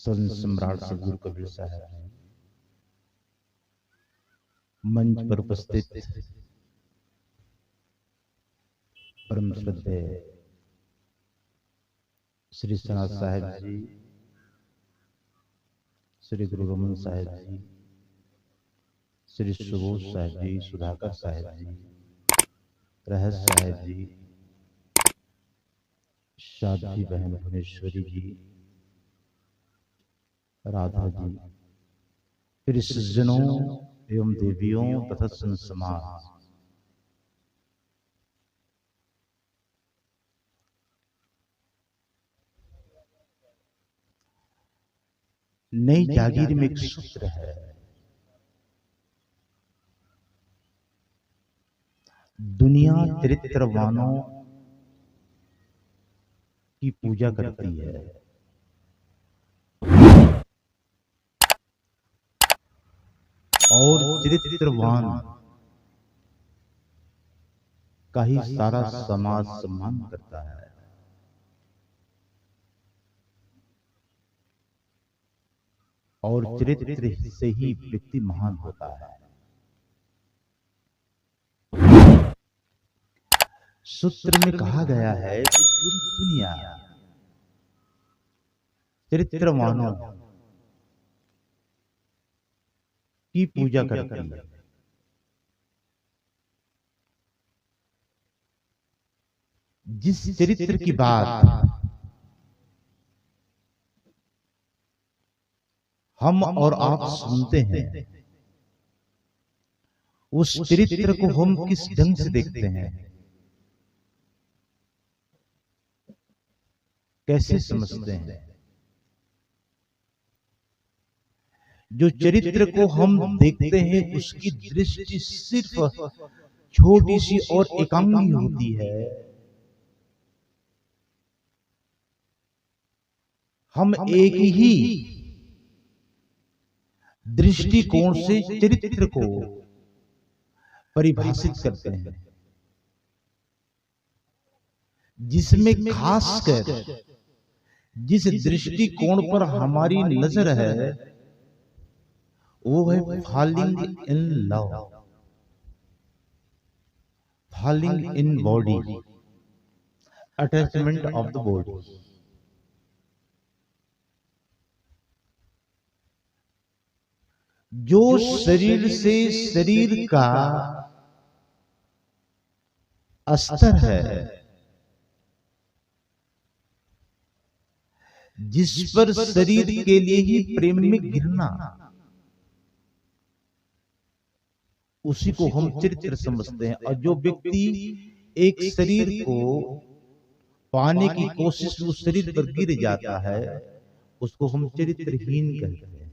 संत सम्राट सदगुरु कबीर साहब ने मंच पर उपस्थित परम श्रद्धेय श्री सनात साहिब जी, श्री गुरु रमन साहिब जी, श्री सुबोध साहिब जी, सुधाकर साहिब जी, रहस साहिब जी, साध्वी बहन भुवनेश्वरी जी, राधा जी, फिर सज्जनों एवं देवियों तथा संत समाज, नई जागीर में एक सूत्र है, दुनिया चरित्रवानों की पूजा करती है और चरित्रवान का ही सारा समाज सम्मान करता है। और चरित्र से ही व्यक्ति महान होता है। सूत्र में कहा गया है कि पूरी दुनिया चरित्रवानों की पूजा करती है। जिस चरित्र की बात हम और आप सुनते हैं, उस चरित्र को हम किस ढंग से देखते हैं, कैसे समझते हैं। जो चरित्र को हम देखते हैं उसकी दृष्टि सिर्फ छोटी सी और एकांगी होती है। हम एक ही दृष्टिकोण से चरित्र को परिभाषित करते हैं, जिसमें खासकर जिस दृष्टिकोण पर हमारी नजर है वो है falling in love, falling in body, attachment of the body. जो शरीर से शरीर का अस्तर है, जिस पर शरीर के लिए ही प्रेम में गिरना, उसी को हम चरित्र समझते हैं। और जो व्यक्ति एक शरीर को पाने की कोशिश में उस शरीर पर गिर जाता है, उसको हम चरित्रहीन कहते हैं।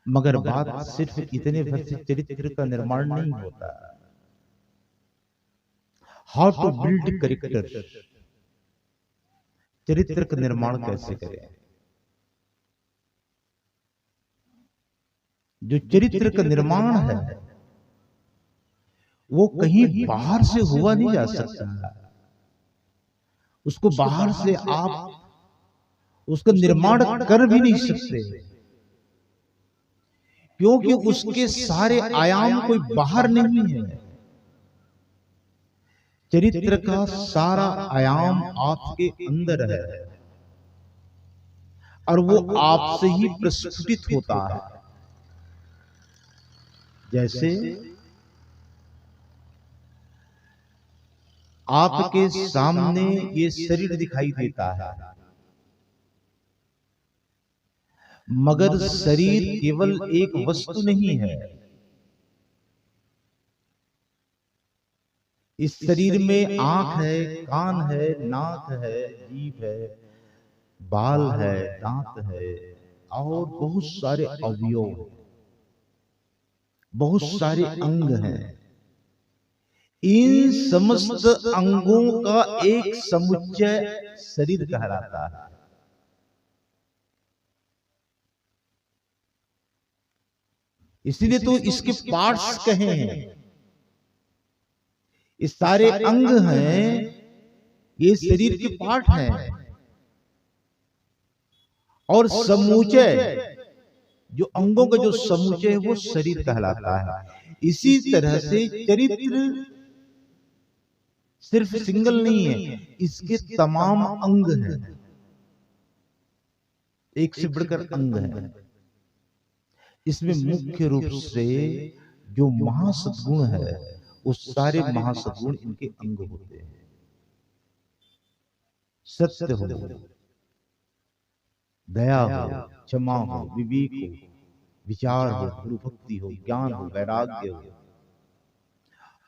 मगर बात सिर्फ इतने भर से चरित्र का निर्माण नहीं होता। हाउ टू बिल्ड कैरेक्टर, चरित्र का निर्माण कैसे करें। जो चरित्र का निर्माण है वो कहीं बाहर से हुआ नहीं जा सकता। उसको बाहर से आप उसका निर्माण कर भी नहीं सकते, क्योंकि उसके सारे आयाम कोई बाहर नहीं है। चरित्र का सारा आयाम आपके अंदर है और वो आपसे ही प्रस्फुटित होता है। जैसे आपके सामने ये शरीर दिखाई देता है, मगर शरीर केवल एक वस्तु नहीं है। इस शरीर में आंख है, कान है, नाक है, जीभ है, बाल है, दांत है और बहुत सारे अवयव, बहुत सारे अंग हैं। इन समस्त अंगों का एक समुच्चय शरीर कहलाता है। इसलिए तो इसके पार्ट्स कहे हैं। ये सारे अंग हैं, ये शरीर के पार्ट हैं। और समूचे जो अंगों का जो समूचे है वो शरीर कहलाता है। इसी तरह से चरित्र सिर्फ सिंगल नहीं है, इसके तमाम अंग हैं, एक से बढ़कर अंग है। इसमें मुख्य रूप से जो महासद्गुण है वो सारे महासद्गुण इनके अंग होते हैं। सत्य हो, दया हो, क्षमा हो, विवेक हो, विचार हो, गुरु भक्ति हो, ज्ञान हो, वैराग्य हो।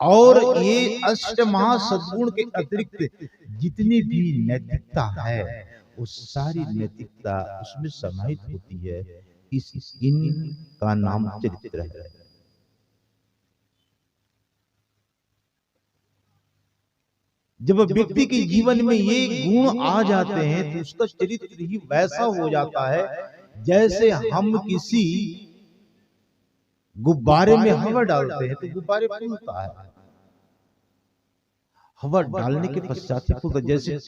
और ये अष्ट महासद्गुण के अतिरिक्त जितनी भी नैतिकता है वो सारी नैतिकता उसमें समाहित होती है। इन का नाम चरित्र है। जब व्यक्ति के जीवन में ये गुण आ जाते हैं तो उसका चरित्र ही वैसा हो जाता है जैसे हम किसी गुब्बारे में हवा डालते हैं तो गुब्बारे फूलता है। हवा डालने के पश्चात फूलता, जैसे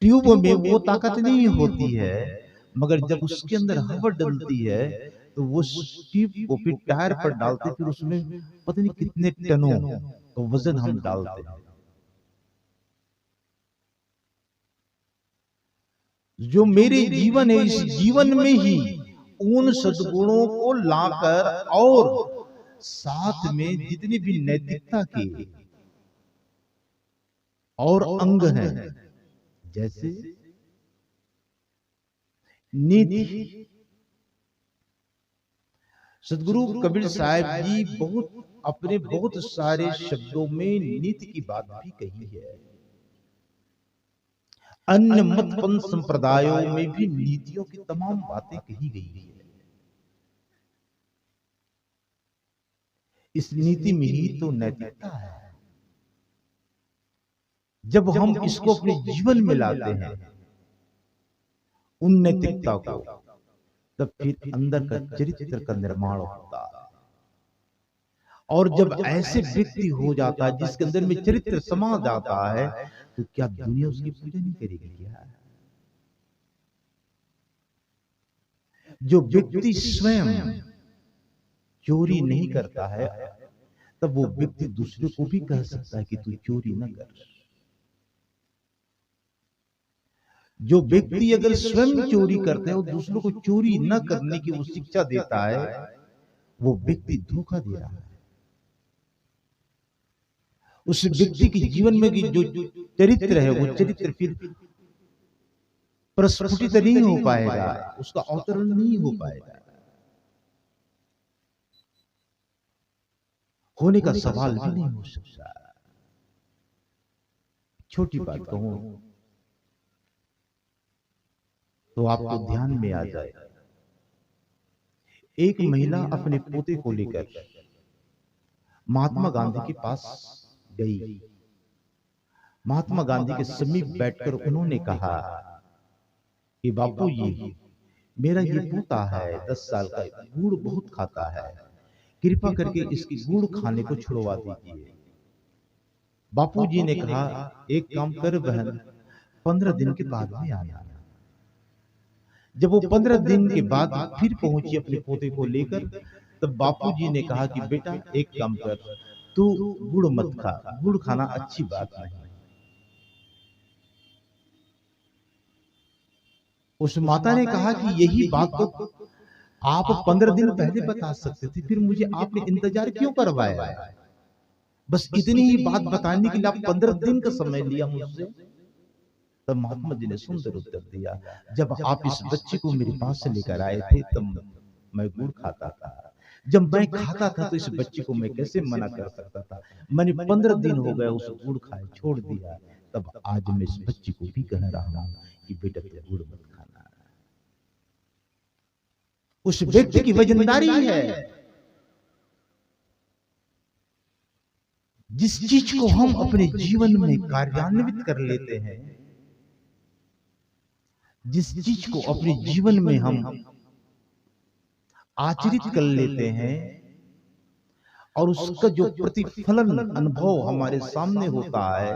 ट्यूब में वो ताकत नहीं होती है, मगर जब उसके अंदर हवा डलती है तो वो ट्यूब को फिर टायर पर डालते, फिर उसमें पता नहीं कितने टनों का वजन हम डालते हैं। जो मेरे जीवन है, इस जीवन में ही उन सद्गुणों को लाकर और साथ में जितनी भी नैतिकता के और अंग हैं, जैसे नीति। सदगुरु कबीर साहब जी अपने बहुत सारे शब्दों में नीति की बात भी कही है। अन्य मत पंथ संप्रदायों में भी नीतियों की तमाम बातें कही गई है। इस नीति में ही तो नैतिकता है। जब हम इसको अपने जीवन में लाते हैं उन नैतिकता को, तब फिर अंदर का चरित्र का निर्माण होता है। और जब ऐसे व्यक्ति हो जाता है जिसके अंदर में चरित्र समा जाता है तो क्या दुनिया उसकी पूजा नहीं करेगी? क्या जो व्यक्ति स्वयं चोरी नहीं करता है तब वो व्यक्ति दूसरे को भी कह सकता है कि तू चोरी न कर। जो व्यक्ति अगर स्वयं चोरी करते हैं और दूसरों को चोरी न करने की वो शिक्षा देता है, वो व्यक्ति धोखा दे रहा है। उस व्यक्ति के जीवन में जो चरित्र है वो चरित्र फिर प्रस्फुटित नहीं हो पाएगा, उसका अवतरण नहीं हो पाएगा। होने का सवाल भी नहीं हो सकता। छोटी बात कहूं तो आपको ध्यान में आ जाए। एक महिला अपने पोते को लेकर महात्मा गांधी के पास गई। महात्मा गांधी के समीप बैठकर उन्होंने कहा कि बापू जी, मेरा ये पोता है 10 साल का, गुड़ बहुत खाता है, कृपा करके इसकी गुड़ खाने को छुड़वा दीजिए। बापू जी ने कहा एक काम कर बहन, 15 दिन के बाद में आना। जब वो 15 दिन के बाद फिर पहुंची अपने पोते को लेकर, तब बापूजी ने कहा कि बेटा एक काम कर, तू गुड़ मत खा, गुड़ खाना अच्छी बात नहीं। उस माता ने कहा कि यही बात तो आप 15 दिन पहले बता सकते थे, फिर मुझे आपने इंतजार क्यों करवाया? बस इतनी ही बात बताने के लिए आप 15 दिन का समय लिया मुझसे। तब महात्मा जी ने सुंदर उत्तर दिया, जब आप इस बच्चे को मेरे पास से लेकर आए थे तब मैं गुड़ खाता था। जब मैं खाता था तो इस बच्चे को मैं कैसे मना कर सकता था? मैंने 15 दिन हो गए उस गुड़ खाए छोड़ दिया। तब आज मैं इस बच्चे को भी कह रहा हूं कि बेटा तू गुड़ मत खाना। उस व्यक्ति की वजनदारी है। जिस चीज को हम अपने जीवन में कार्यान्वित कर लेते हैं, जिस चीज को अपने जीवन में हम आचरित कर लेते हैं और उसका जो प्रतिफलन अनुभव हमारे सामने होता है,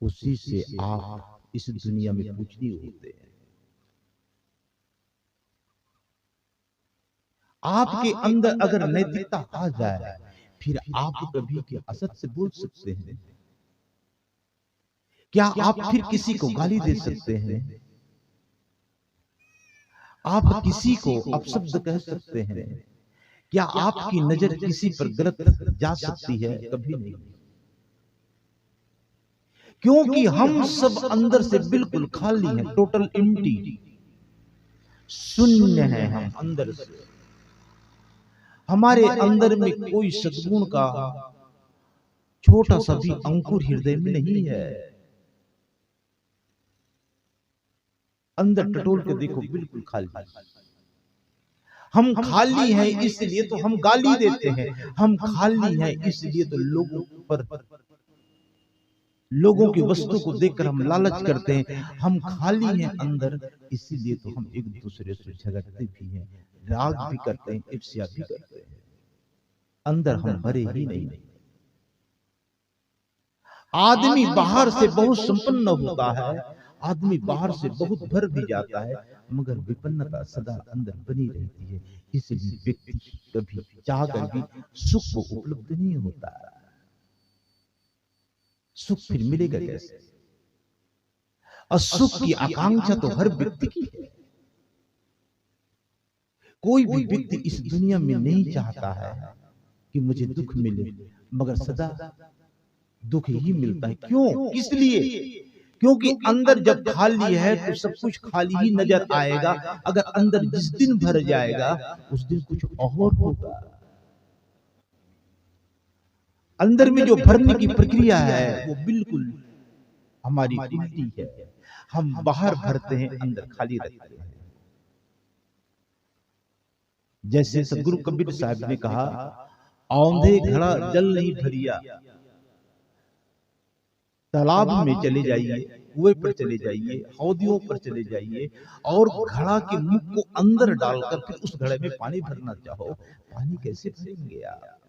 उसी से आप इस दुनिया में पूजनीय होते हैं। आपके अंदर अगर नैतिकता आ जाए, फिर आप कभी क्या असत से बोल सकते हैं? क्या आप फिर किसी को गाली दे सकते हैं? आप किसी को अपशब्द कह सकते हैं? क्या आपकी नजर किसी पर गलत जा सकती है? कभी नहीं। क्योंकि हम सब अंदर से बिल्कुल खाली हैं, टोटल एम्प्टी, शून्य है हम अंदर से। हमारे अंदर में कोई सद्गुण का छोटा सा भी अंकुर हृदय में नहीं है। अंदर टटोल के देखो, बिल्कुल खाली। हम खाली हैं इसलिए तो हम गाली देते हैं, हम खाली हैं इसलिए तो लोगों की वस्तु को देखकर हम लालच करते हैं। हम खाली हैं अंदर, इसीलिए तो हम एक दूसरे से झगड़ते भी हैं, राग भी करते हैं, ईर्ष्या भी करते हैं। अंदर हम भरे ही नहीं। आदमी बाहर से बहुत संपन्न होता है, आदमी बाहर से बहुत भर भी जाता है, मगर विपन्नता सदा अंदर बनी रहती है। इसलिए व्यक्ति कभी चाहकर भी सुख को उपलब्ध नहीं होता। सुख फिर मिलेगा कैसे? और सुख की आकांक्षा तो हर व्यक्ति की है। कोई भी व्यक्ति इस दुनिया में नहीं चाहता है कि मुझे दुख मिले, मगर सदा दुख ही मिलता है। क्यों? किस लिए? क्योंकि अंदर जब खाली है तो सब कुछ खाली ही नजर आएगा। अगर अंदर जिस दिन भर जाएगा, उस दिन कुछ और होगा। अंदर में जो भरने की प्रक्रिया है वो बिल्कुल हमारी उल्टी है। हम बाहर भरते हैं, अंदर खाली रखते हैं। जैसे सदगुरु कबीर साहब ने कहा, औंधे घड़ा जल नहीं भरिया, तालाब में चले जाइए, कुएं पर चले जाइए, हौदियों पर चले जाइए और घड़ा के मुख को अंदर डालकर फिर उस घड़े में पानी भरना चाहो, पानी कैसे भरेंगे आप?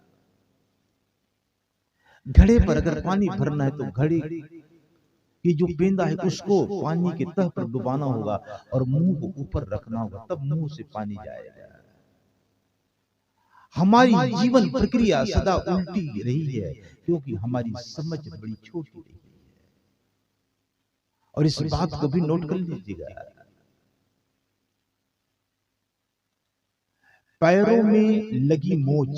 घड़े पर अगर पानी भरना है तो घड़े की जो पेंदा है उसको पानी के तह पर डुबाना होगा और मुंह को ऊपर रखना होगा, तब मुंह से पानी जाएगा। हमारी जीवन प्रक्रिया सदा उल्टी रही है, क्योंकि हमारी समझ बड़ी छोटी रही है। और इस बात को भी नोट कर लीजिएगा। पैरों में लगी मोच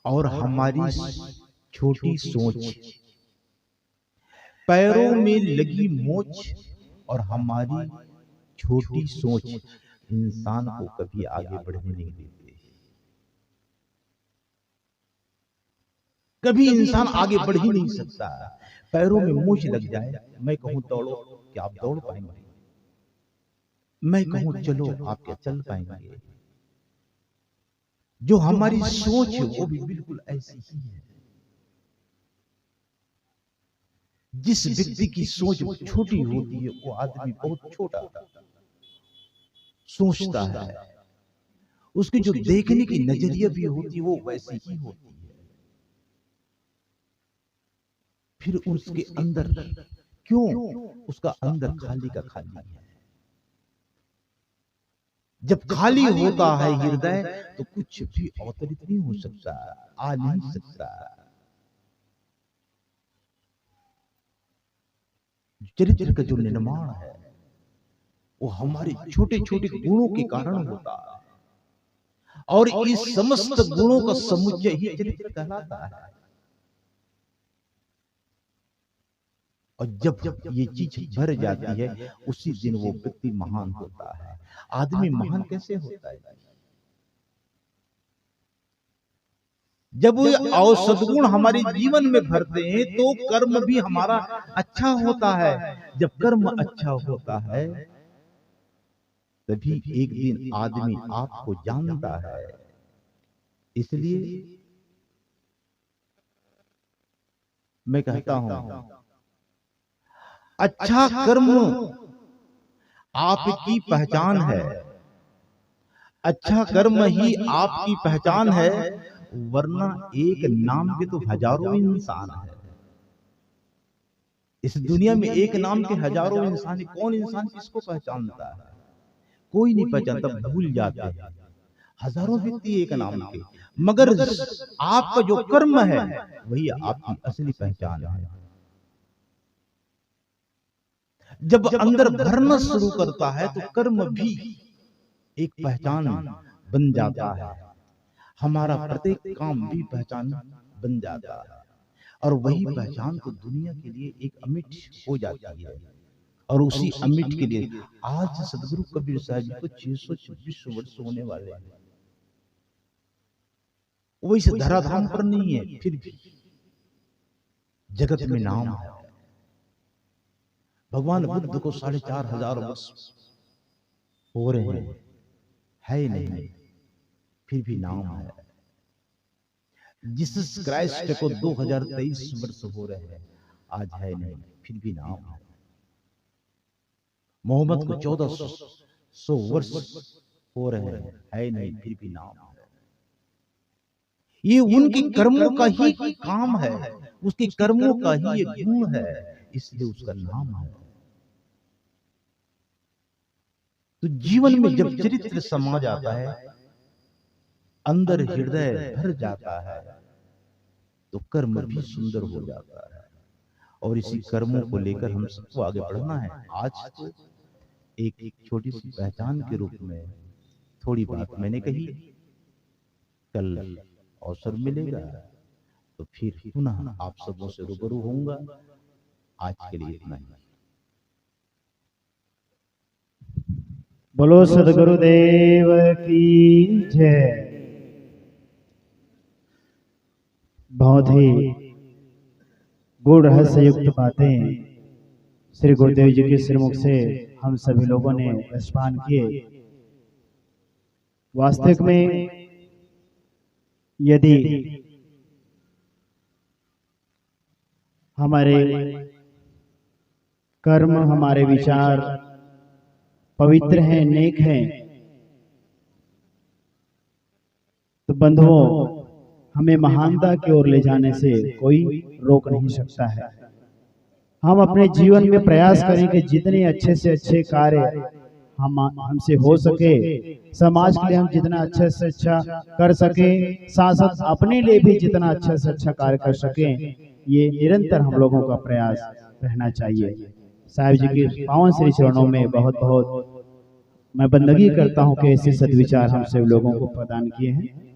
और हमारी छोटी सोच, पैरों में लगी मोच और हमारी छोटी सोच इंसान को कभी आगे बढ़ने नहीं देती। कभी इंसान आगे बढ़ ही नहीं सकता। पैरों में मोच लग जाए, मैं कहूं दौड़ो, क्या आप दौड़ पाएंगे? मैं कहूं चलो, आप क्या चल पाएंगे? जो हमारी सोच है वो भी बिल्कुल ऐसी ही है। जिस व्यक्ति की सोच छोटी होती है वो आदमी बहुत छोटा सोचता है। उसकी जो देखने की नजरिया भी होती है वो वैसी ही होती है। फिर उसके अंदर क्यों? उसका अंदर खाली का खाली है। जब खाली होता है हृदय तो कुछ भी अवतरित नहीं हो सकता, आ नहीं सकता। चरित्र का जो निर्माण है वो हमारे छोटे छोटे गुणों के कारण होता है, और इस समस्त गुणों का समुच्चय ही चरित्र कहलाता है। और जब ये चीज भर जाती है, उसी दिन वो व्यक्ति महान होता है। आदमी महान कैसे होता है? जब वो सद्गुण हमारे जीवन में भरते हैं तो कर्म भी हमारा अच्छा होता है। जब कर्म अच्छा होता है तभी एक दिन आदमी आपको जानता है। इसलिए मैं कहता हूं, अच्छा कर्म आपकी पहचान है। अच्छा कर्म ही आपकी पहचान है, वरना एक नाम के तो हजारों इंसान है। इस दुनिया में एक नाम के हजारों इंसान, कौन इंसान किसको पहचानता है? कोई नहीं पहचानता, भूल जाते हैं। हजारों व्यक्ति एक नाम के, मगर आपका जो कर्म है वही आपकी असली पहचान है। जब अंदर भरना शुरू करता है तो कर्म भी एक पहचान बन जाता है। हमारा प्रत्येक काम भी पहचान बन जाता है, और वही पहचान तो दुनिया के लिए एक अमिट हो जाती है। और उसी अमिट के लिए आज सदगुरु कबीर साहब जी को 626 वर्ष होने वाले हैं। वो इस धराधाम पर नहीं है, फिर भी जगत में नाम है। भगवान बुद्ध को 4,500 वर्ष हो रहे हैं, है नहीं, फिर भी नाम है। जीसस क्राइस्ट को 2023 वर्ष हो रहे हैं, आज है नहीं, फिर भी नाम है। मोहम्मद को 1400 वर्ष हो रहे हैं, है नहीं, फिर भी नाम है। ये उनके कर्मों का ही काम है, उसके कर्मों का ही ये गुण है, इसलिए उसका नाम है। तो जीवन में जब चरित्र समा जाता है, अंदर हृदय भर जाता है, तो कर्म भी सुंदर हो जाता है। और इसी कर्मों को लेकर हम सबको आगे बढ़ना है। आज तो एक छोटी सी पहचान के रूप में थोड़ी बात मैंने कही, कल अवसर मिलेगा तो फिर पुनः आप सबों से रूबरू होऊंगा। आज के लिए इतना ही। बोलो सदगुरुदेव की जय। बहुत ही गूढ़ रहस्य युक्त बातें श्री गुरुदेव जी के श्रीमुख से हम सभी लोगों ने स्मरण किए। वास्तविक में यदि हमारे कर्म, हमारे विचार पवित्र हैं, नेक हैं, तो बंधुओं हमें महानता की ओर ले जाने से कोई रोक नहीं सकता है। हम अपने जीवन में प्रयास करें कि जितने अच्छे से अच्छे कार्य हमसे हो सके, समाज के लिए हम जितना अच्छा से अच्छा कर सके, साथ साथ अपने लिए भी जितना अच्छा से अच्छा कार्य कर सकें, ये निरंतर हम लोगों का प्रयास रहना चाहिए। साहिब जी के पावन श्री चरणों में बहुत बहुत मैं बंदगी करता हूँ कि ऐसे सद्विचार हम सब लोगों को प्रदान किए हैं।